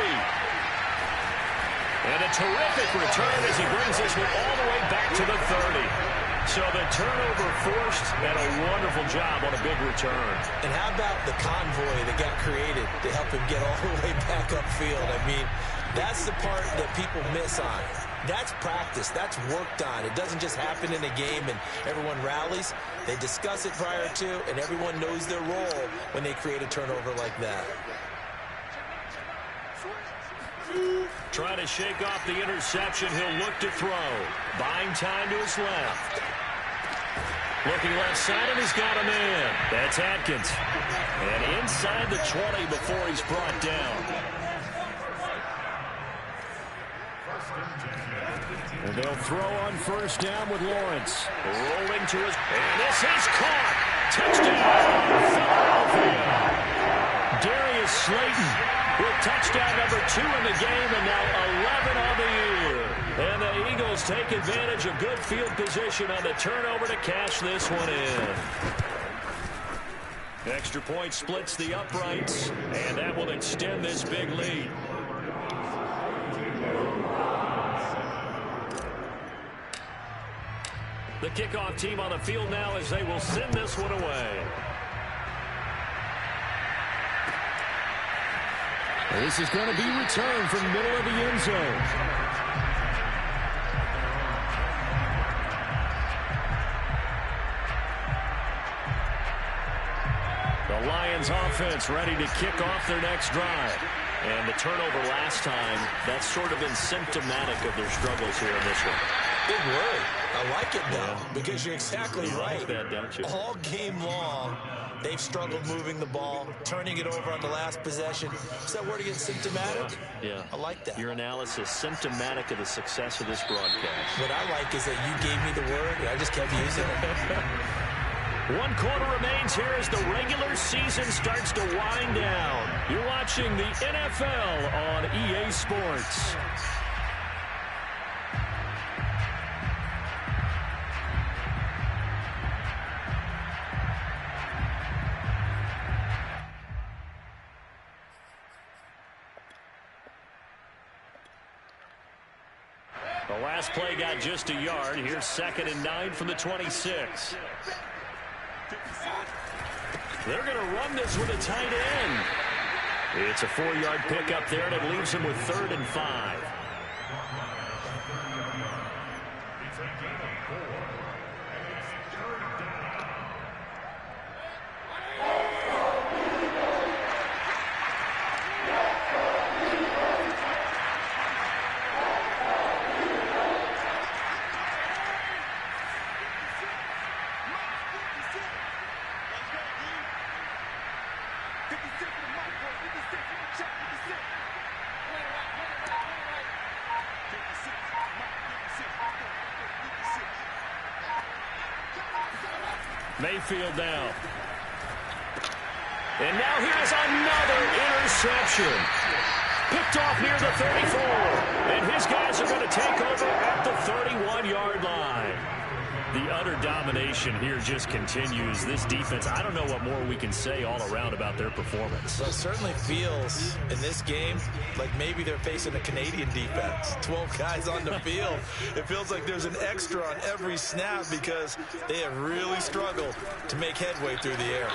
And a terrific return as he brings this one all the way back to the 30. So the turnover forced, and a wonderful job on a big return. And how about the convoy that got created to help him get all the way back upfield? I mean, that's the part that people miss on. That's practice. That's worked on. It doesn't just happen in a game and everyone rallies. They discuss it prior to, and everyone knows their role when they create a turnover like that. Trying to shake off the interception. He'll look to throw. Buying time to his left. Looking left side, and he's got a man. That's Atkins. And inside the 20 before he's brought down. And they'll throw on first down with Lawrence. Rolling to his... And this is caught. Touchdown, Philadelphia. Darius Slayton with touchdown number 2 in the game, and now 11 on the year. And the Eagles take advantage of good field position on the turnover to cash this one in. Extra point splits the uprights, and that will extend this big lead. The kickoff team on the field now as they will send this one away. This is going to be returned from the middle of the end zone. The Lions offense ready to kick off their next drive. And the turnover last time, that's sort of been symptomatic of their struggles here in this one. Big word. I like it, though, because you're exactly right. Like that, don't you? All game long, they've struggled moving the ball, turning it over on the last possession. Is that word again, symptomatic? Yeah. I like that. Your analysis, symptomatic of the success of this broadcast. What I like is that you gave me the word, and I just kept using it. 1 quarter remains here as the regular season starts to wind down. You're watching the NFL on EA Sports. The last play got just a yard. Here's 2nd and 9 from the 26. They're going to run this with a tight end. It's a 4-yard pickup there, and it leaves him with 3rd and 5. Mayfield now. And now here's another interception. Picked off near the 34. And his guys are going to take over at the 31-yard line. The utter domination here just continues. This defense, I don't know what more we can say all around about their performance. Well, it certainly feels in this game like maybe they're facing a Canadian defense. 12 guys on the field. It feels like there's an extra on every snap because they have really struggled to make headway through the air.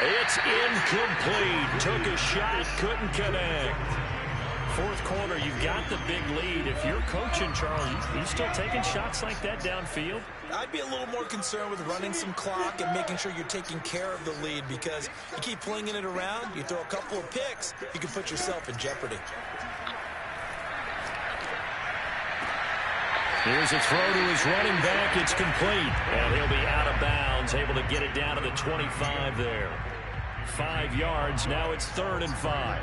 It's incomplete. Took a shot, couldn't connect. Fourth quarter, you've got the big lead. If you're coaching, Charles, you still taking shots like that downfield? I'd be a little more concerned with running some clock and making sure you're taking care of the lead, because you keep flinging it around, you throw a couple of picks, you can put yourself in jeopardy. Here's a throw to his running back. It's complete. And he'll be out of bounds, able to get it down to the 25 there. 5 yards. Now it's 3rd and 5.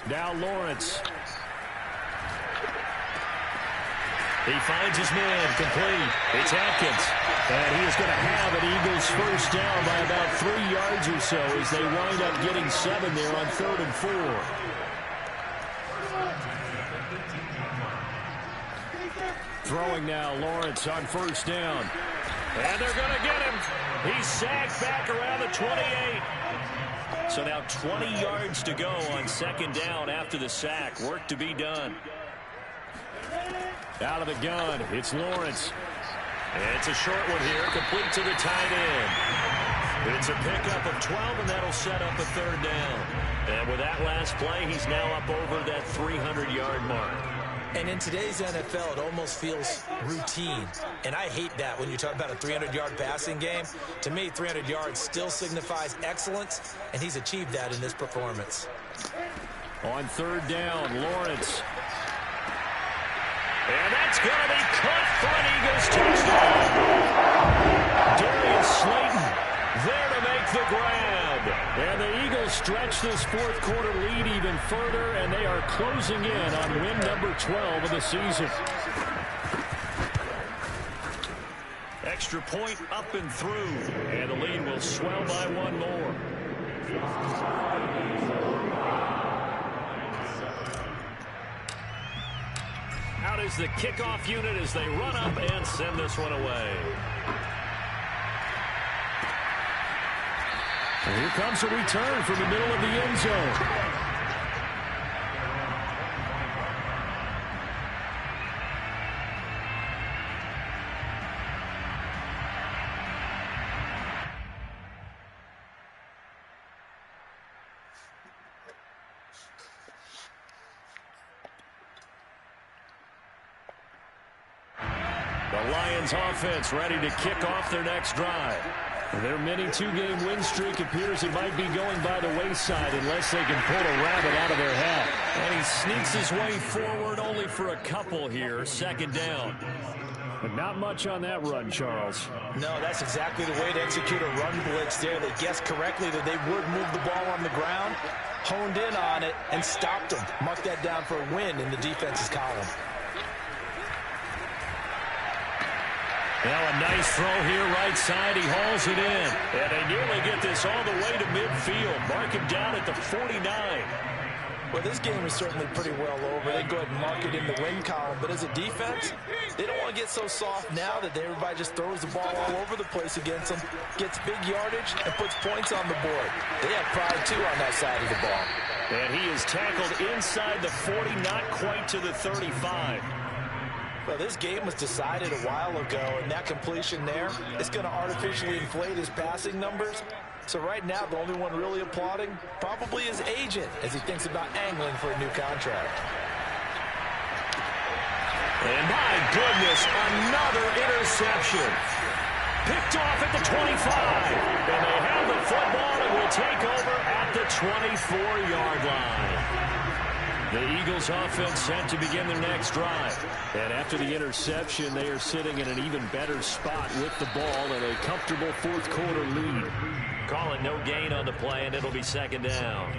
Now Lawrence. He finds his man, complete. It's Atkins. And he is going to have an Eagles first down by about 3 yards or so as they wind up getting 7 there on 3rd and 4. Throwing now, Lawrence on first down. And they're going to get him. He's sacked back around the 28. So now 20 yards to go on 2nd down after the sack. Work to be done. Out of the gun, it's Lawrence. It's a short one here, complete to the tight end. It's a pickup of 12, and that'll set up a 3rd down. And with that last play, he's now up over that 300-yard mark. And in today's NFL, it almost feels routine. And I hate that when you talk about a 300-yard passing game. To me, 300 yards still signifies excellence, and he's achieved that in this performance. On 3rd down, Lawrence. And that's going to be caught for an Eagles touchdown. Darius Slayton there to make the grab. And the Eagles stretch this 4th quarter lead even further, and they are closing in on win number 12 of the season. Extra point up and through, and the lead will swell by 1 more. Out is the kickoff unit as they run up and send this one away. And here comes a return from the middle of the end zone. The Lions offense ready to kick off their next drive. Their mini 2-game win streak appears it might be going by the wayside unless they can pull a rabbit out of their hat. And he sneaks his way forward only for a couple here. 2nd down. But not much on that run, Charles. No, that's exactly the way to execute a run blitz there. They guessed correctly that they would move the ball on the ground, honed in on it, and stopped them. Mark that down for a win in the defense's column. Now a nice throw here right side. He hauls it in. And they nearly get this all the way to midfield. Mark him down at the 49. Well, this game is certainly pretty well over. They go ahead and mark it in the win column. But as a defense, they don't want to get so soft now that everybody just throws the ball all over the place against them, gets big yardage, and puts points on the board. They have pride, too, on that side of the ball. And he is tackled inside the 40, not quite to the 35. Well, this game was decided a while ago, and that completion there is going to artificially inflate his passing numbers. So right now, the only one really applauding probably his agent as he thinks about angling for a new contract. And my goodness, another interception. Picked off at the 25. And they have the football and will take over at the 24-yard line. The Eagles offense set to begin their next drive. And after the interception, they are sitting in an even better spot with the ball and a comfortable 4th quarter lead. Call it no gain on the play, and it'll be 2nd down.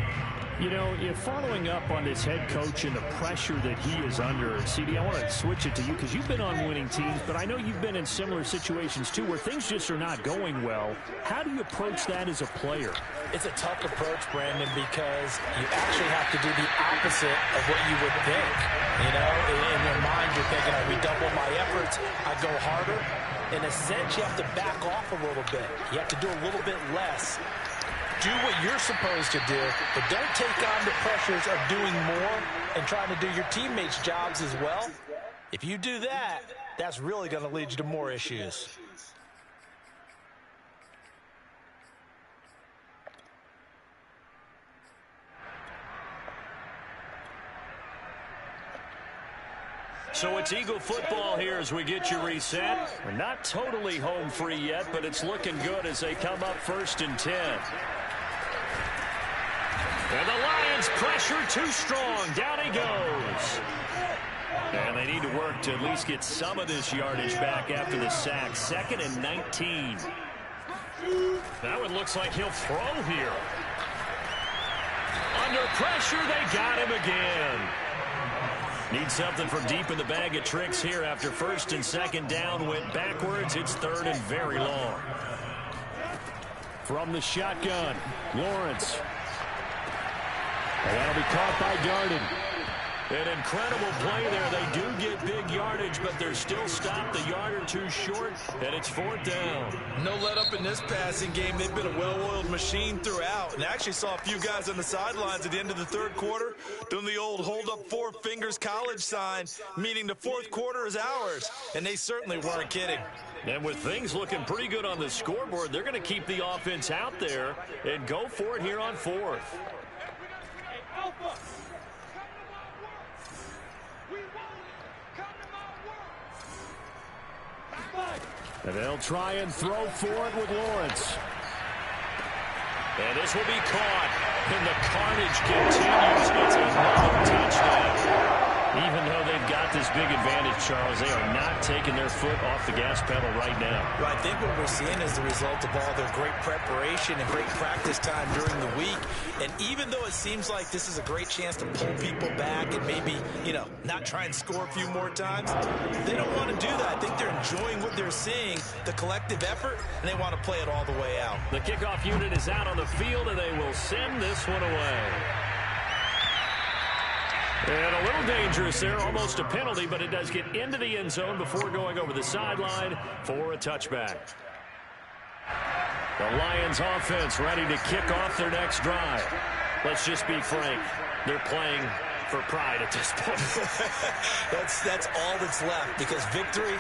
You know, if following up on this head coach and the pressure that he is under, CD, I want to switch it to you because you've been on winning teams, but I know you've been in similar situations too where things just are not going well. How do you approach that as a player? It's a tough approach, Brandon, because you actually have to do the opposite of what you would think. You know, in your mind, you're thinking, I redouble my efforts, I go harder. In a sense, you have to back off a little bit. You have to do a little bit less. Do what you're supposed to do, but don't take on the pressures of doing more and trying to do your teammates' jobs as well. If you do that, that's really going to lead you to more issues. So it's Eagle football here as we get you reset. We're not totally home free yet, but it's looking good as they come up 1st and 10. And the Lions pressure too strong. Down he goes. And they need to work to at least get some of this yardage back after the sack. 2nd and 19. That one looks like he'll throw here. Under pressure, they got him again. Need something from deep in the bag of tricks here after 1st and 2nd down. Went backwards. It's 3rd and very long. From the shotgun, Lawrence. And that'll be caught by Garden. An incredible play there. They do get big yardage, but they're still stopped a yard or two short, and it's 4th down. No let up in this passing game. They've been a well-oiled machine throughout, and actually saw a few guys on the sidelines at the end of the 3rd quarter doing the old hold up 4 fingers college sign, meaning the 4th quarter is ours, and they certainly weren't kidding. And with things looking pretty good on the scoreboard, they're going to keep the offense out there and go for it here on 4th. And they'll try and throw for it with Lawrence. And this will be caught. And the carnage continues. It's another touchdown. Even though they've got this big advantage, Charles, they are not taking their foot off the gas pedal right now. Well, I think what we're seeing is the result of all their great preparation and great practice time during the week. And even though it seems like this is a great chance to pull people back and maybe, you know, not try and score a few more times, they don't want to do that. I think they're enjoying what they're seeing, the collective effort, and they want to play it all the way out. The kickoff unit is out on the field, and they will send this one away. And a little dangerous there, almost a penalty, but it does get into the end zone before going over the sideline for a touchback. The Lions offense ready to kick off their next drive. Let's just be frank, they're playing for pride at this point. That's all that's left, because victory,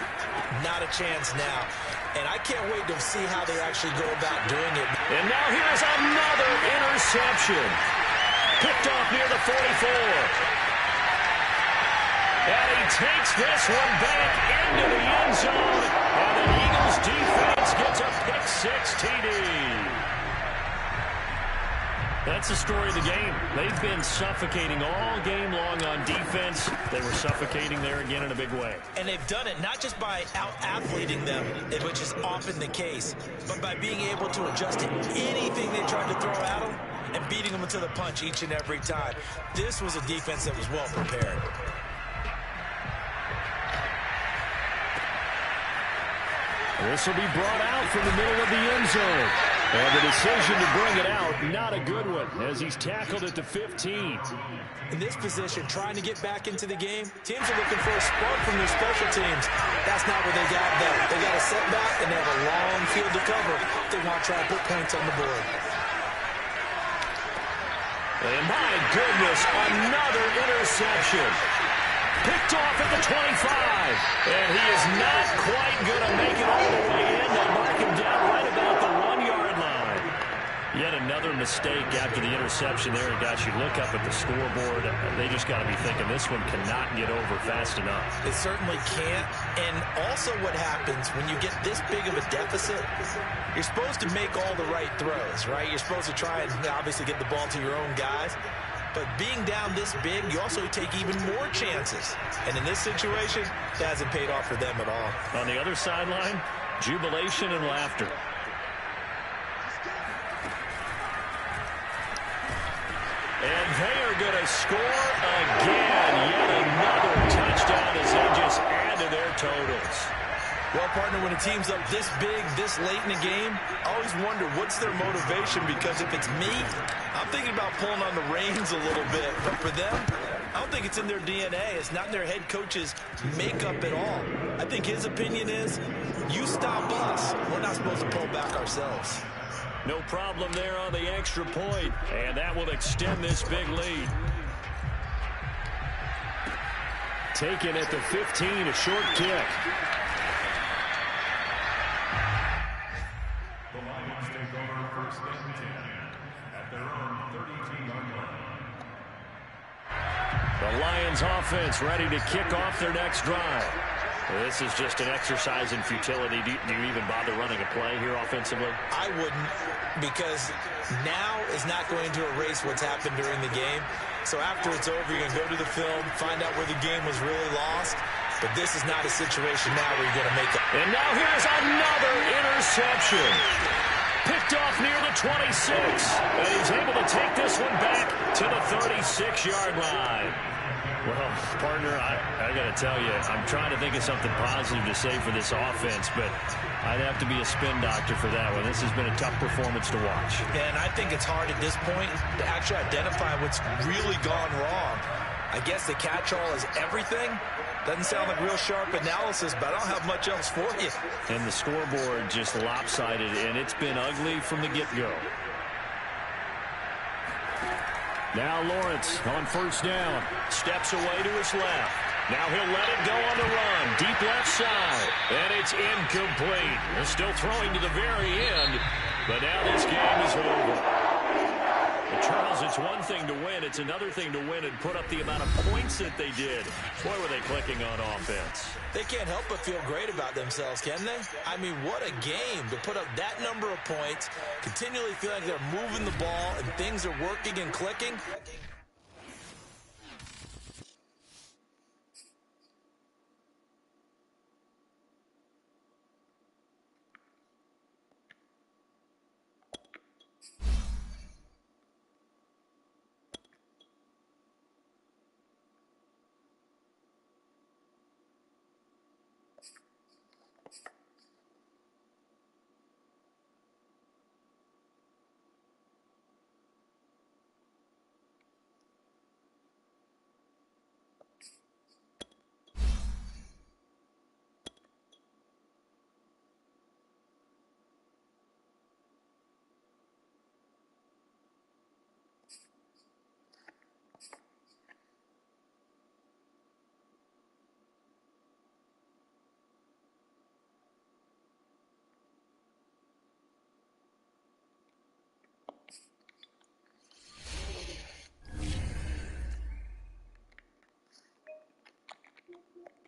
not a chance now. And I can't wait to see how they actually go about doing it. And now here's another interception. Picked off near the 44. And he takes this one back into the end zone. And the Eagles defense gets a pick-6 TD. That's the story of the game. They've been suffocating all game long on defense. They were suffocating there again in a big way. And they've done it not just by out-athleting them, which is often the case, but by being able to adjust to anything they tried to throw at them and beating them to the punch each and every time. This was a defense that was well prepared. This will be brought out from the middle of the end zone. And the decision to bring it out, not a good one, as he's tackled at the 15. In this position, trying to get back into the game, teams are looking for a spark from their special teams. That's not what they got there. They got a setback, and they have a long field to cover if they want to try to put points on the board. And my goodness, another interception. Picked off at the 25. And he is not quite going to make it all the way in. They mark him down right about the 1-yard line. Yet another mistake after the interception there. And gosh, you look up at the scoreboard, they just got to be thinking this one cannot get over fast enough. It certainly can't. And also what happens when you get this big of a deficit, you're supposed to make all the right throws, right? You're supposed to try and obviously get the ball to your own guys. But being down this big, you also take even more chances. And in this situation, that hasn't paid off for them at all. On the other sideline, jubilation and laughter. And they're going to score again. Yet another touchdown as they just add to their totals. Well, partner, when a team's up this big, this late in the game, I always wonder what's their motivation, because if it's me, I'm thinking about pulling on the reins a little bit. But for them, I don't think it's in their DNA. It's not in their head coach's makeup at all. I think his opinion is, you stop us, we're not supposed to pull back ourselves. No problem there on the extra point, and that will extend this big lead. Taken at the 15, a short kick. The Lions take over first and 10 at their own 32-yard line. The Lions offense ready to kick off their next drive. This is just an exercise in futility. Do you even bother running a play here offensively? I wouldn't, because now is not going to erase what's happened during the game. So after it's over, you're going to go to the film, find out where the game was really lost. But this is not a situation now where you're going to make it. And now here's another interception. Picked off near the 26. And he's able to take this one back to the 36-yard line. Well, partner, I got to tell you, I'm trying to think of something positive to say for this offense, but I'd have to be a spin doctor for that one. This has been a tough performance to watch. And I think it's hard at this point to actually identify what's really gone wrong. I guess the catch-all is everything. Doesn't sound like real sharp analysis, but I don't have much else for you. And the scoreboard just lopsided, and it's been ugly from the get-go. Now Lawrence on first down. Steps away to his left. Now he'll let it go on the run. Deep left side. And it's incomplete. They're still throwing to the very end. But now this game is over. Well, Charles, it's one thing to win. It's another thing to win and put up the amount of points that they did. Boy, were they clicking on offense. They can't help but feel great about themselves, can they? I mean, what a game to put up that number of points, continually feel like they're moving the ball and things are working and clicking.